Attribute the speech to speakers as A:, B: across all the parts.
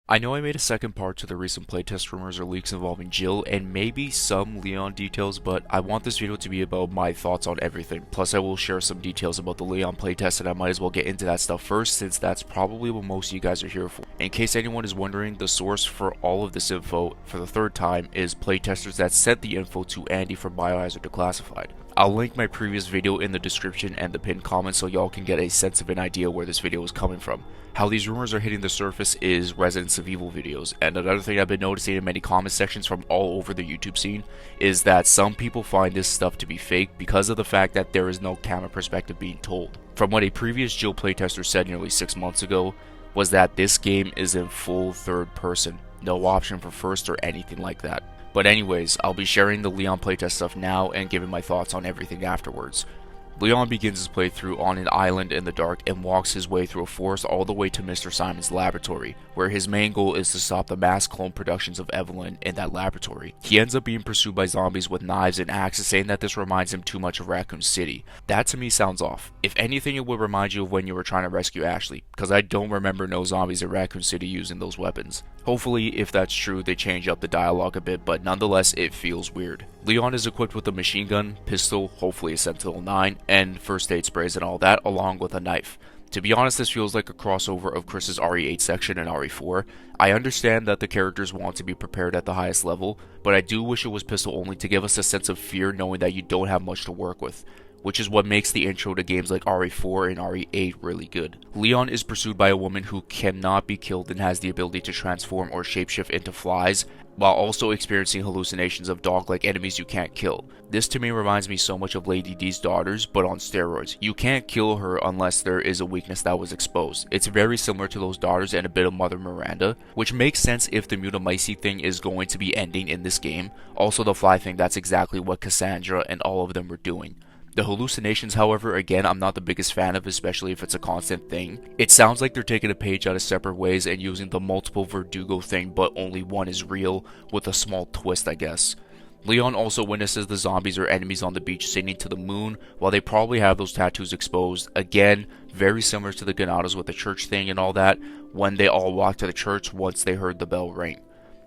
A: I know I made a second part to the recent playtest rumors or leaks involving Jill and maybe some Leon details, but I want this video to be about my thoughts on everything. Plus I will share some details about the Leon playtest, and I might as well get into that stuff first since that's probably what most of you guys are here for. In case anyone is wondering, the source for all of this info for the third time is playtesters that sent the info to Andy from Biohazard Declassified. I'll link my previous video in the description and the pinned comment so y'all can get a sense of an idea where this video is coming from. How these rumors are hitting the surface is Residents of Evil videos, and another thing I've been noticing in many comment sections from all over the YouTube scene is that some people find this stuff to be fake because of the fact that there is no camera perspective being told. From what a previous Jill playtester said nearly 6 months ago was that this game is in full third person, no option for first or anything like that. But anyways, I'll be sharing the Leon playtest stuff now and giving my thoughts on everything afterwards. Leon begins his playthrough on an island in the dark and walks his way through a forest all the way to Mr. Simon's laboratory, where his main goal is to stop the mass clone productions of Evelyn in that laboratory. He ends up being pursued by zombies with knives and axes, saying that this reminds him too much of Raccoon City. That to me sounds off. If anything, it would remind you of when you were trying to rescue Ashley, because I don't remember no zombies in Raccoon City using those weapons. Hopefully, if that's true, they change up the dialogue a bit, but nonetheless, it feels weird. Leon is equipped with a machine gun, pistol, hopefully a Sentinel 9, and first aid sprays and all that, along with a knife. To be honest, this feels like a crossover of Chris's RE8 section and RE4. I understand that the characters want to be prepared at the highest level, but I do wish it was pistol only to give us a sense of fear knowing that you don't have much to work with, which is what makes the intro to games like RE4 and RE8 really good. Leon is pursued by a woman who cannot be killed and has the ability to transform or shapeshift into flies, while also experiencing hallucinations of dog-like enemies you can't kill. This to me reminds me so much of Lady D's daughters, but on steroids. You can't kill her unless there is a weakness that was exposed. It's very similar to those daughters and a bit of Mother Miranda, which makes sense if the Mutamycete thing is going to be ending in this game. Also the fly thing, that's exactly what Cassandra and all of them were doing. The hallucinations, however, again, I'm not the biggest fan of, especially if it's a constant thing. It sounds like they're taking a page out of separate ways and using the multiple Verdugo thing, but only one is real, with a small twist, I guess. Leon also witnesses the zombies or enemies on the beach singing to the moon, while they probably have those tattoos exposed. Again, very similar to the Ganados with the church thing and all that, when they all walked to the church once they heard the bell ring.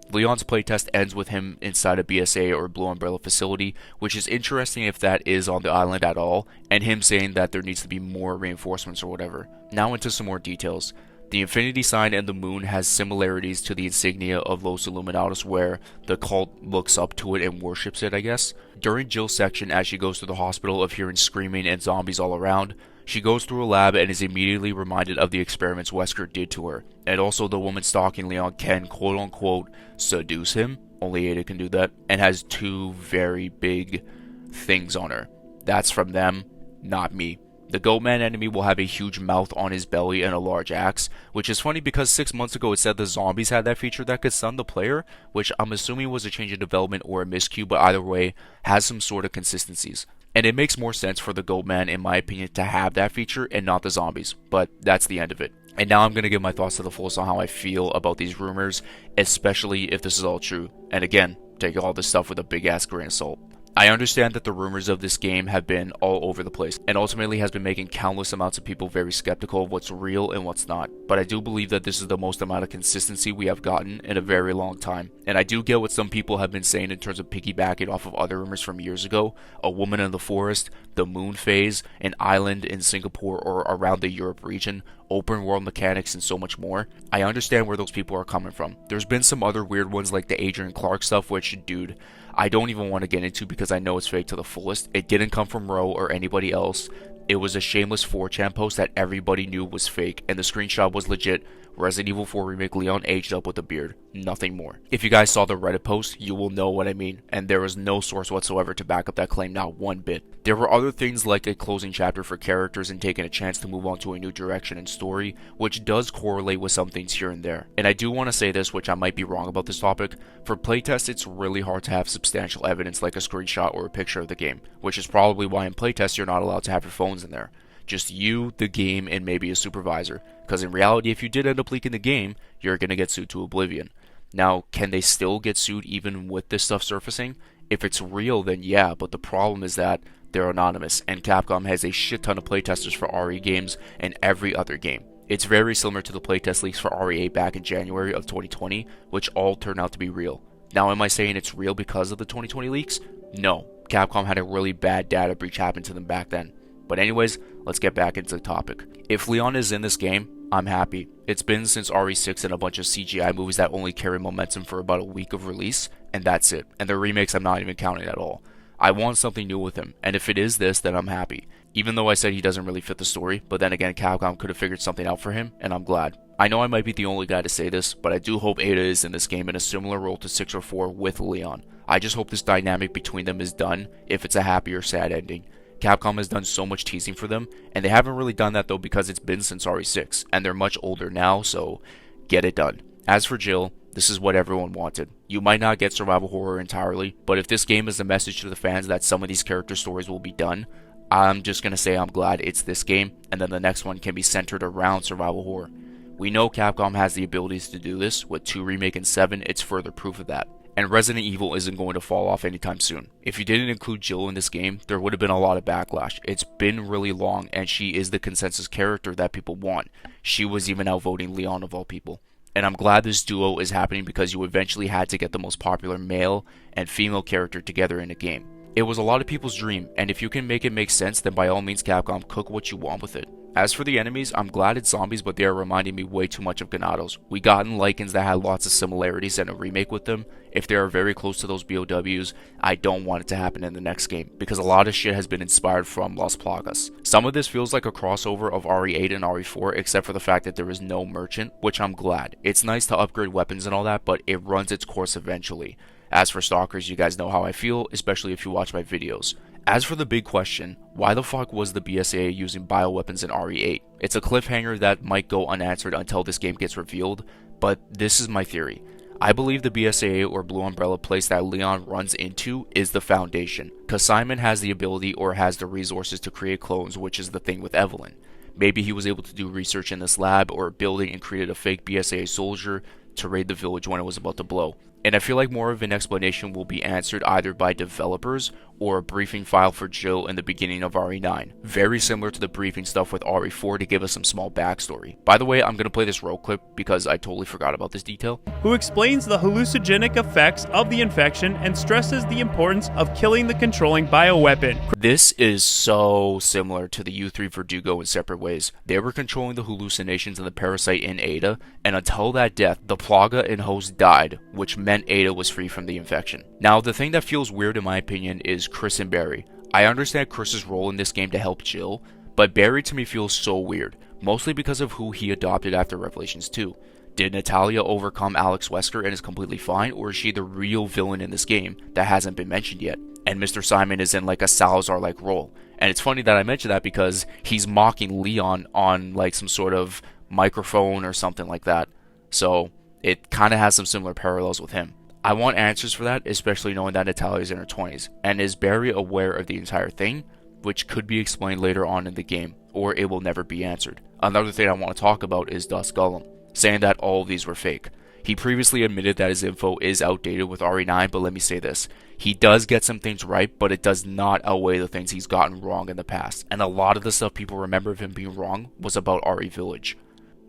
A: Leon's playtest ends with him inside a BSA or Blue Umbrella facility, which is interesting if that is on the island at all, and him saying that there needs to be more reinforcements or whatever. Now into some more details. The infinity sign and the moon has similarities to the insignia of Los Illuminados, where the cult looks up to it and worships it, I guess. During Jill's section, as she goes to the hospital of hearing screaming and zombies all around, she goes through a lab and is immediately reminded of the experiments Wesker did to her, and also the woman stalking Leon can quote-unquote seduce him, only Ada can do that, and has two very big things on her. That's from them, not me. The Goatman enemy will have a huge mouth on his belly and a large axe, which is funny because 6 months ago it said the zombies had that feature that could stun the player, which I'm assuming was a change in development or a miscue, but either way, has some sort of consistencies. And it makes more sense for the Goatman, in my opinion, to have that feature and not the zombies, but that's the end of it. And now I'm going to give my thoughts to the fullest on how I feel about these rumors, especially if this is all true. And again, take all this stuff with a big ass grain of salt. I understand that the rumors of this game have been all over the place, and ultimately has been making countless amounts of people very skeptical of what's real and what's not. But I do believe that this is the most amount of consistency we have gotten in a very long time. And I do get what some people have been saying in terms of piggybacking off of other rumors from years ago. A woman in the forest, the moon phase, an island in Singapore or around the Europe region, open world mechanics, and so much more. I understand where those people are coming from. There's been some other weird ones like the Adrian Clark stuff, which, dude, I don't even want to get into because I know it's fake to the fullest. It didn't come from Ro or anybody else. It was a shameless 4chan post that everybody knew was fake, and the screenshot was legit. Resident Evil 4 Remake Leon aged up with a beard. Nothing more. If you guys saw the Reddit post, you will know what I mean, and there is no source whatsoever to back up that claim, not one bit. There were other things like a closing chapter for characters and taking a chance to move on to a new direction and story, which does correlate with some things here and there. And I do want to say this, which I might be wrong about this topic. For playtest, it's really hard to have substantial evidence like a screenshot or a picture of the game, which is probably why in playtest you're not allowed to have your phones in there. Just you, the game, and maybe a supervisor. Because in reality, if you did end up leaking the game, you're going to get sued to oblivion. Now, can they still get sued even with this stuff surfacing? If it's real, then yeah, but the problem is that they're anonymous, and Capcom has a shit ton of playtesters for RE games and every other game. It's very similar to the playtest leaks for RE8 back in January of 2020, which all turned out to be real. Now, am I saying it's real because of the 2020 leaks? No. Capcom had a really bad data breach happen to them back then. But anyways, let's get back into the topic. If Leon is in this game, I'm happy. It's been since RE6 and a bunch of CGI movies that only carry momentum for about a week of release, and that's it. And the remakes I'm not even counting at all. I want something new with him, and if it is this, then I'm happy. Even though I said he doesn't really fit the story, but then again, Capcom could have figured something out for him, and I'm glad. I know I might be the only guy to say this, but I do hope Ada is in this game in a similar role to 6 or 4 with Leon. I just hope this dynamic between them is done, if it's a happy or sad ending. Capcom has done so much teasing for them, and they haven't really done that though because it's been since RE6, and they're much older now, so get it done. As for Jill, this is what everyone wanted. You might not get survival horror entirely, but if this game is a message to the fans that some of these character stories will be done, I'm just gonna say I'm glad it's this game, and then the next one can be centered around survival horror. We know Capcom has the abilities to do this. With 2 Remake and 7, it's further proof of that. And Resident Evil isn't going to fall off anytime soon. If you didn't include Jill in this game, there would have been a lot of backlash. It's been really long, and she is the consensus character that people want. She was even outvoting Leon of all people. And I'm glad this duo is happening because you eventually had to get the most popular male and female character together in a game. It was a lot of people's dream, and if you can make it make sense, then by all means Capcom, cook what you want with it. As for the enemies, I'm glad it's zombies, but they are reminding me way too much of Ganados. We gotten Lycans that had lots of similarities and a remake with them. If they are very close to those BOWs, I don't want it to happen in the next game, because a lot of shit has been inspired from Las Plagas. Some of this feels like a crossover of RE8 and RE4, except for the fact that there is no merchant, which I'm glad. It's nice to upgrade weapons and all that, but it runs its course eventually. As for Stalkers, you guys know how I feel, especially if you watch my videos. As for the big question, why the fuck was the BSAA using bioweapons in RE8? It's a cliffhanger that might go unanswered until this game gets revealed, but this is my theory. I believe the BSAA or Blue Umbrella place that Leon runs into is the Foundation, cause Simon has the ability or has the resources to create clones, which is the thing with Evelyn. Maybe he was able to do research in this lab or building and created a fake BSAA soldier to raid the village when it was about to blow. And I feel like more of an explanation will be answered either by developers or a briefing file for Jill in the beginning of RE9. Very similar to the briefing stuff with RE4 to give us some small backstory. By the way, I'm going to play this road clip because I totally forgot about this detail.
B: Who explains the hallucinogenic effects of the infection and stresses the importance of killing the controlling bioweapon.
A: This is so similar to the U3 Verdugo in separate ways. They were controlling the hallucinations of the parasite in Ada, and until that death, the Plaga and host died, which meant Ada was free from the infection. Now, the thing that feels weird in my opinion is Chris and Barry. I understand Chris's role in this game to help Jill, but Barry to me feels so weird, mostly because of who he adopted after Revelations 2. Did Natalia overcome Alex Wesker and is completely fine, or is she the real villain in this game that hasn't been mentioned yet? And Mr. Simon is in like a Salazar-like role. And it's funny that I mentioned that because he's mocking Leon on like some sort of microphone or something like that. So it kind of has some similar parallels with him. I want answers for that, especially knowing that Natalia is in her 20s. And is Barry aware of the entire thing? Which could be explained later on in the game, or it will never be answered. Another thing I want to talk about is Dust Gollum, saying that all of these were fake. He previously admitted that his info is outdated with RE9, but let me say this. He does get some things right, but it does not outweigh the things he's gotten wrong in the past. And a lot of the stuff people remember of him being wrong was about RE Village.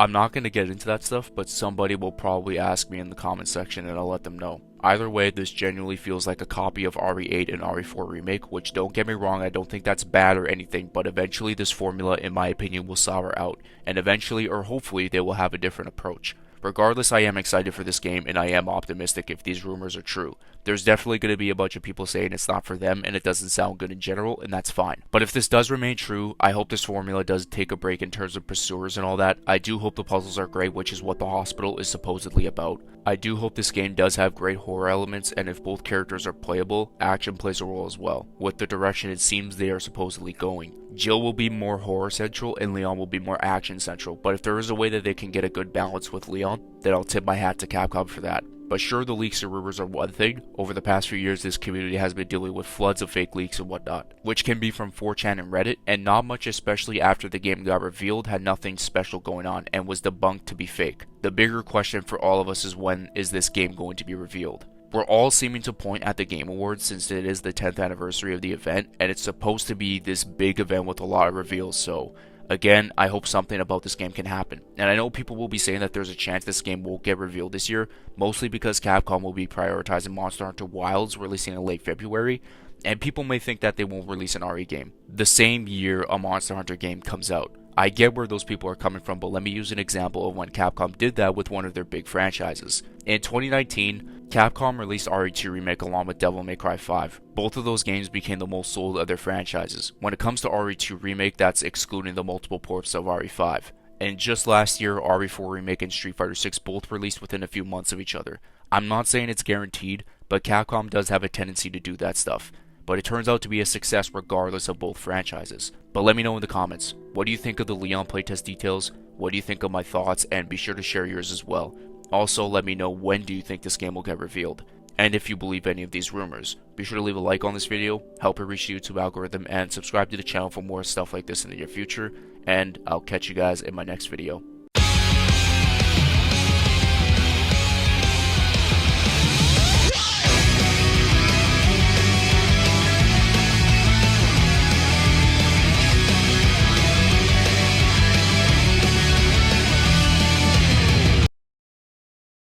A: I'm not going to get into that stuff, but somebody will probably ask me in the comment section and I'll let them know. Either way, this genuinely feels like a copy of RE8 and RE4 Remake, which don't get me wrong, I don't think that's bad or anything, but eventually this formula, in my opinion, will sour out, and eventually, or hopefully, they will have a different approach. Regardless, I am excited for this game, and I am optimistic if these rumors are true. There's definitely going to be a bunch of people saying it's not for them, and it doesn't sound good in general, and that's fine. But if this does remain true, I hope this formula does take a break in terms of pursuers and all that. I do hope the puzzles are great, which is what the hospital is supposedly about. I do hope this game does have great horror elements, and if both characters are playable, action plays a role as well, with the direction it seems they are supposedly going. Jill will be more horror central and Leon will be more action central, but if there is a way that they can get a good balance with Leon, then I'll tip my hat to Capcom for that. But sure, the leaks and rumors are one thing. Over the past few years, this community has been dealing with floods of fake leaks and whatnot, which can be from 4chan and Reddit, and not much, especially after the game got revealed, had nothing special going on and was debunked to be fake. The bigger question for all of us is, when is this game going to be revealed? We're all seeming to point at the Game Awards since it is the 10th anniversary of the event, and it's supposed to be this big event with a lot of reveals, so Again, I hope something about this game can happen. And I know people will be saying that there's a chance this game won't get revealed this year, mostly because Capcom will be prioritizing Monster Hunter Wilds releasing in late February, and people may think that they won't release an RE game the same year a Monster Hunter game comes out. I get where those people are coming from, but let me use an example of when Capcom did that with one of their big franchises. In 2019, Capcom released RE2 Remake along with Devil May Cry 5. Both of those games became the most sold of their franchises. When it comes to RE2 Remake, that's excluding the multiple ports of RE5. And just last year, RE4 Remake and Street Fighter 6 both released within a few months of each other. I'm not saying it's guaranteed, but Capcom does have a tendency to do that stuff. But it turns out to be a success regardless of both franchises. But let me know in the comments, what do you think of the Leon playtest details? What do you think of my thoughts? And be sure to share yours as well. Also, let me know, when do you think this game will get revealed? And if you believe any of these rumors. Be sure to leave a like on this video, help it reach the YouTube algorithm, and subscribe to the channel for more stuff like this in the near future. And I'll catch you guys in my next video.